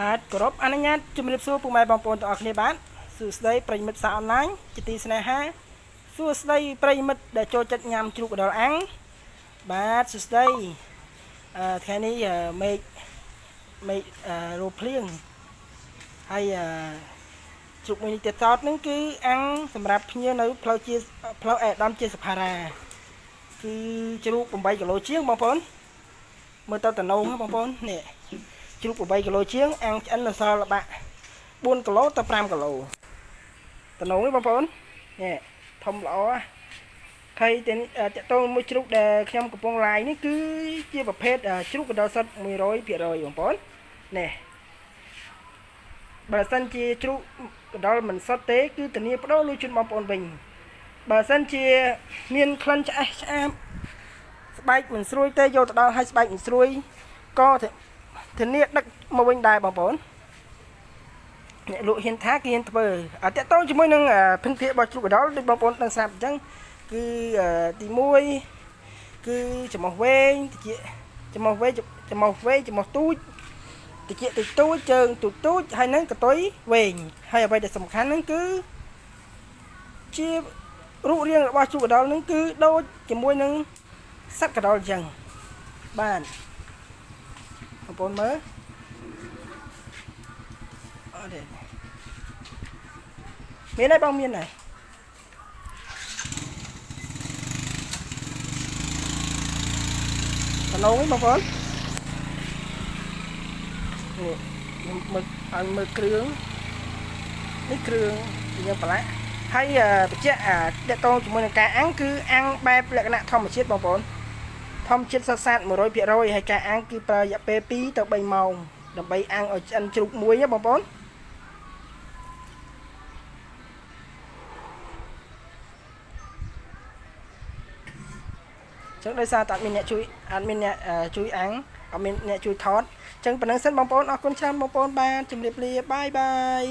បាទគោរពអនុញ្ញាតជំរាបសួរពុកម៉ែបងប្អូនទាំងអស់គ្នាបាទសួស្តីប្រិយមិត្តសាអនឡាញជាទីស្នេហាសួស្តីប្រិយមិត្តដែលចូលចិត្តញ៉ាំជ្រូកកណ្ដុរអាំងបាទសួស្តីថ្ងៃនេះមេឃរោភ្លៀងហើយជ្រូកមួយនេះទៀតតតនឹងគឺអាំងសម្រាប់ភ្ញៀវនៅផ្លូវអេដាមជាសភារាគឺជ្រូក8គីឡូជាងបងប្អូនមើលទៅតំណងបងប្អូននេះជ្រូក8គីឡូជាងអាំងឆ្អិននៅសល់ល្បាក់4គីឡូទៅ5គីឡូតំណងនេះបងប្អូននេះធំល្អហើយតកតងមួយជ្រូកដែលខ្ញុំកំពុង live នេះគឺជាប្រភេទជ្រូកកណ្ដុរសុទ្ធ 100% បងប្អូននេះបើសិនជាជ្រូកកណ្ដុរមិនសុទ្ធទេគឺធានាបដូរលុយជូនបងប្អូនវិញបើសិនជាមានក្លិនឆ្អែតឆ្អាបស្បែកមិនស្រួយទេយកទៅដល់ឲ្យស្បែកមិនស្រួយក៏ធានាដឹកមកវិញដែរបងប្អូនអ្នកលក់ហ៊ានថាគេហ៊ានធ្វើតកតងជាមួយនឹងភិនភាគរបស់ជ្រូកកណ្ដុរដូចបងប្អូនដឹងស្រាប់អញ្ចឹងគឺទី1គឺចំោះវែងតិចចំោះវែងចំោះទូចតិចទូចជើងទូចហើយនឹងកតុយវែងហើយអ្វីដែលសំខាន់ហ្នឹងគឺជារូបរាងរបស់ជ្រូកកណ្ដុរហ្នឹងគឺដូចជាមួយនឹងសត្វកណ្ដុរអញ្ចឹងបាទបងប្អូនមើលអត់ទេមានហើយបងមានហើយតំណងនេះបងប្អូននេះខ្ញុំមើលគ្រឿងនេះគ្រឿងយើងប្រឡាក់ហើយបញ្ជាក់តកតងជាមួយនឹងការអាំងគឺអាំងបែបលក្ខណៈធម្មជាតិបងប្អូនធម្មជាតិសុទ្ធសាធ 100% ហើយការអាំងគឺប្រើរយៈពេល2ទៅ3ម៉ោងដើម្បីអាំងឲ្យឆ្អិនជ្រូកមួយណាបងប្អូនចឹងដោយសារតែអត់មានអ្នកជួយអាំងអត់មានអ្នកជួយថតចឹងប៉ុណ្្នឹងសិនបងប្អូនអរគុណច្រើនបងប្អូនបាទជម្រាបលាបាយ